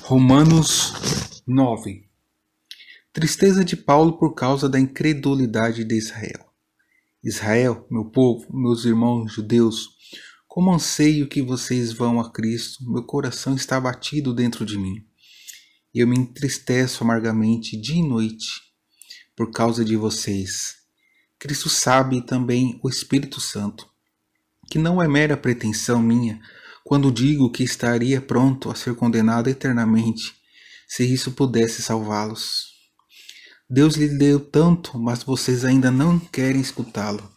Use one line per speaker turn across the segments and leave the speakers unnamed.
Romanos 9. Tristeza de Paulo por causa da incredulidade de Israel. Israel, meu povo, meus irmãos judeus, como anseio que vocês vão a Cristo, meu coração está abatido dentro de mim. E eu me entristeço amargamente dia e noite por causa de vocês. Cristo sabe, e também o Espírito Santo, que não é mera pretensão minha quando digo que estaria pronto a ser condenado eternamente, se isso pudesse salvá-los. Deus lhe deu tanto, mas vocês ainda não querem escutá-lo.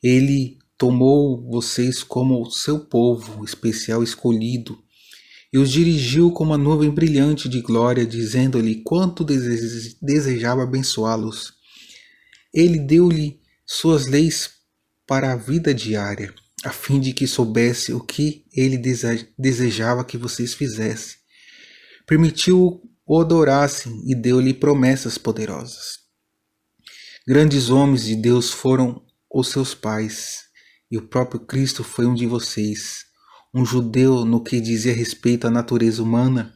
Ele tomou vocês como o seu povo especial escolhido e os dirigiu como uma nuvem brilhante de glória, dizendo-lhe quanto desejava abençoá-los. Ele deu-lhe suas leis para a vida diária, a fim de que soubesse o que ele desejava que vocês fizessem. Permitiu o adorassem e deu-lhe promessas poderosas. Grandes homens de Deus foram os seus pais, e o próprio Cristo foi um de vocês, um judeu no que dizia respeito à natureza humana,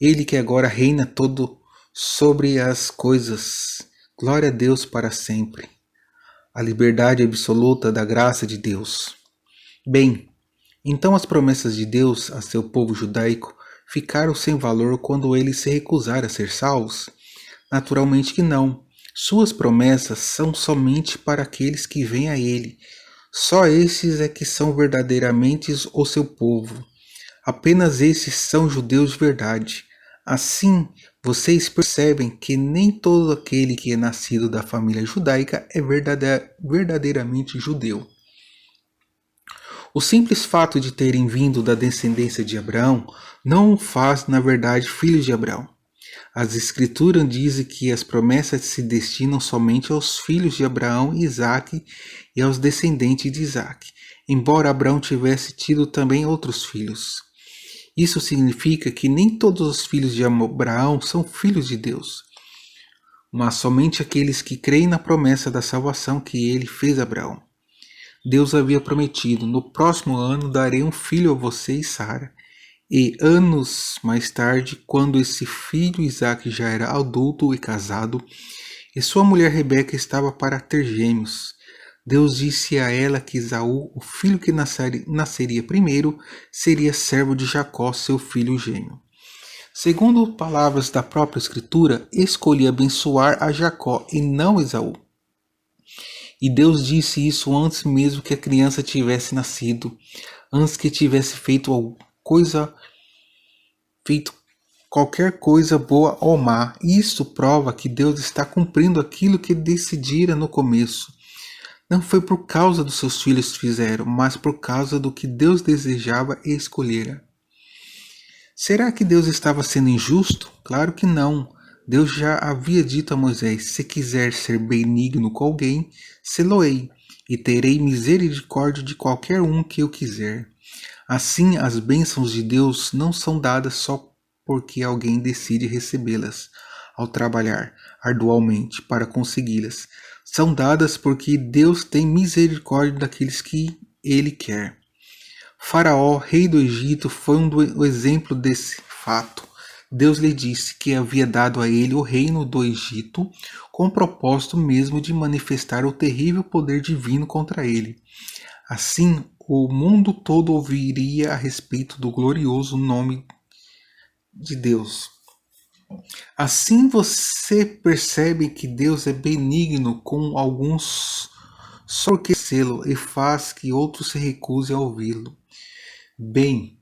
ele que agora reina todo sobre as coisas. Glória a Deus para sempre. A liberdade absoluta da graça de Deus. Bem, então as promessas de Deus a seu povo judaico ficaram sem valor quando eles se recusaram a ser salvos? Naturalmente que não. Suas promessas são somente para aqueles que vêm a Ele. Só esses é que são verdadeiramente o seu povo. Apenas esses são judeus de verdade. Assim, vocês percebem que nem todo aquele que é nascido da família judaica é verdadeiramente judeu. O simples fato de terem vindo da descendência de Abraão não o faz, na verdade, filhos de Abraão. As Escrituras dizem que as promessas se destinam somente aos filhos de Abraão e Isaque e aos descendentes de Isaque, embora Abraão tivesse tido também outros filhos. Isso significa que nem todos os filhos de Abraão são filhos de Deus, mas somente aqueles que creem na promessa da salvação que ele fez a Abraão. Deus havia prometido, no próximo ano darei um filho a você e Sara. E anos mais tarde, quando esse filho Isaque já era adulto e casado, e sua mulher Rebeca estava para ter gêmeos, Deus disse a ela que Esaú, o filho que nasceria primeiro, seria servo de Jacó, seu filho gêmeo. Segundo palavras da própria Escritura, escolhi abençoar a Jacó e não Esaú. E Deus disse isso antes mesmo que a criança tivesse nascido, antes que tivesse feito qualquer coisa boa ou má. Isto prova que Deus está cumprindo aquilo que decidira no começo. Não foi por causa dos seus filhos fizeram, mas por causa do que Deus desejava e escolhera. Será que Deus estava sendo injusto? Claro que não. Deus já havia dito a Moisés, se quiser ser benigno com alguém, sê-lo-ei, e terei misericórdia de qualquer um que eu quiser. Assim, as bênçãos de Deus não são dadas só porque alguém decide recebê-las ao trabalhar arduamente para consegui-las. São dadas porque Deus tem misericórdia daqueles que Ele quer. Faraó, rei do Egito, foi um exemplo desse fato. Deus lhe disse que havia dado a ele o reino do Egito com o propósito mesmo de manifestar o terrível poder divino contra ele. Assim, o mundo todo ouviria a respeito do glorioso nome de Deus. Assim você percebe que Deus é benigno com alguns só enriquecê-lo e faz que outros se recusem a ouvi-lo. Bem,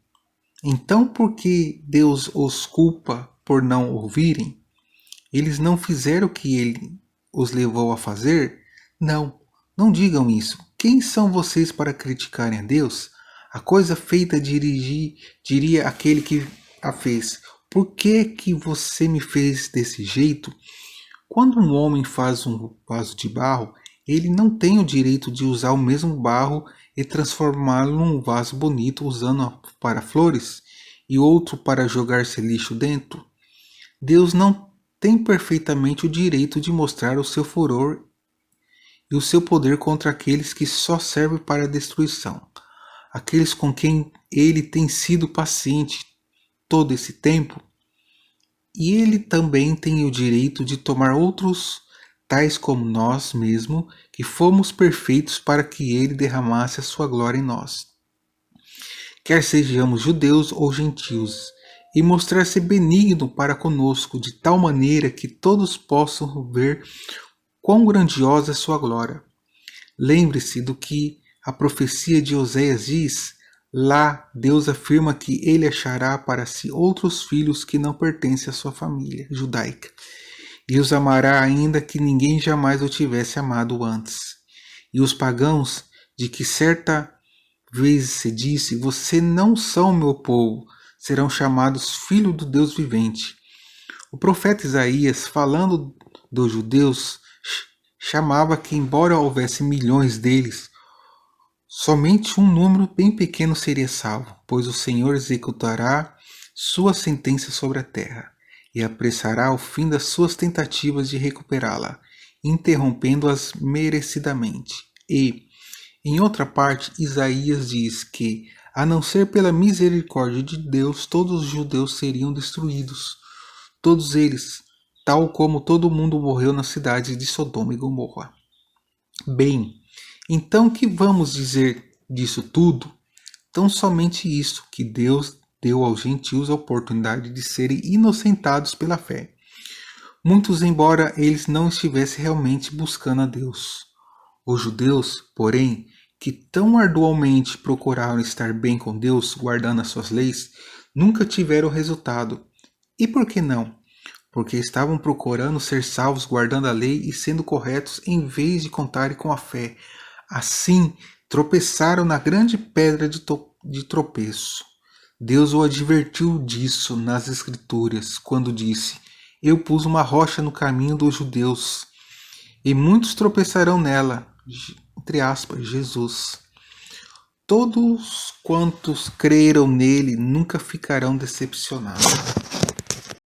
então por que Deus os culpa por não ouvirem? Eles não fizeram o que ele os levou a fazer? Não, não digam isso. Quem são vocês para criticarem a Deus? A coisa feita diria aquele que a fez. Por que você me fez desse jeito? Quando um homem faz um vaso de barro, ele não tem o direito de usar o mesmo barro e transformá-lo num vaso bonito usando para flores e outro para jogar-se lixo dentro. Deus não tem perfeitamente o direito de mostrar o seu furor e o seu poder contra aqueles que só servem para a destruição, aqueles com quem ele tem sido paciente todo esse tempo? E ele também tem o direito de tomar outros, tais como nós mesmos, que fomos perfeitos para que ele derramasse a sua glória em nós, quer sejamos judeus ou gentios, e mostrar-se benigno para conosco, de tal maneira que todos possam ver quão grandiosa é sua glória. Lembre-se do que a profecia de Oséias diz. Lá, Deus afirma que ele achará para si outros filhos que não pertencem à sua família judaica, e os amará ainda que ninguém jamais o tivesse amado antes. E os pagãos, de que certa vez se disse, você não são meu povo, serão chamados filhos do Deus vivente. O profeta Isaías, falando dos judeus, chamava que, embora houvesse milhões deles, somente um número bem pequeno seria salvo, pois o Senhor executará sua sentença sobre a terra e apressará o fim das suas tentativas de recuperá-la, interrompendo-as merecidamente. E, em outra parte, Isaías diz que, a não ser pela misericórdia de Deus, todos os judeus seriam destruídos, todos eles, tal como todo mundo morreu nas cidades de Sodoma e Gomorra. Bem, então que vamos dizer disso tudo? Tão somente isso, que Deus deu aos gentios a oportunidade de serem inocentados pela fé. Muitos, embora eles não estivessem realmente buscando a Deus. Os judeus, porém, que tão arduamente procuraram estar bem com Deus, guardando as suas leis, nunca tiveram resultado. E por que não? Porque estavam procurando ser salvos guardando a lei e sendo corretos em vez de contarem com a fé. Assim, tropeçaram na grande pedra de tropeço. Deus o advertiu disso nas Escrituras, quando disse: Eu pus uma rocha no caminho dos judeus, e muitos tropeçarão nela, entre aspas, Jesus. Todos quantos creram nele nunca ficarão decepcionados.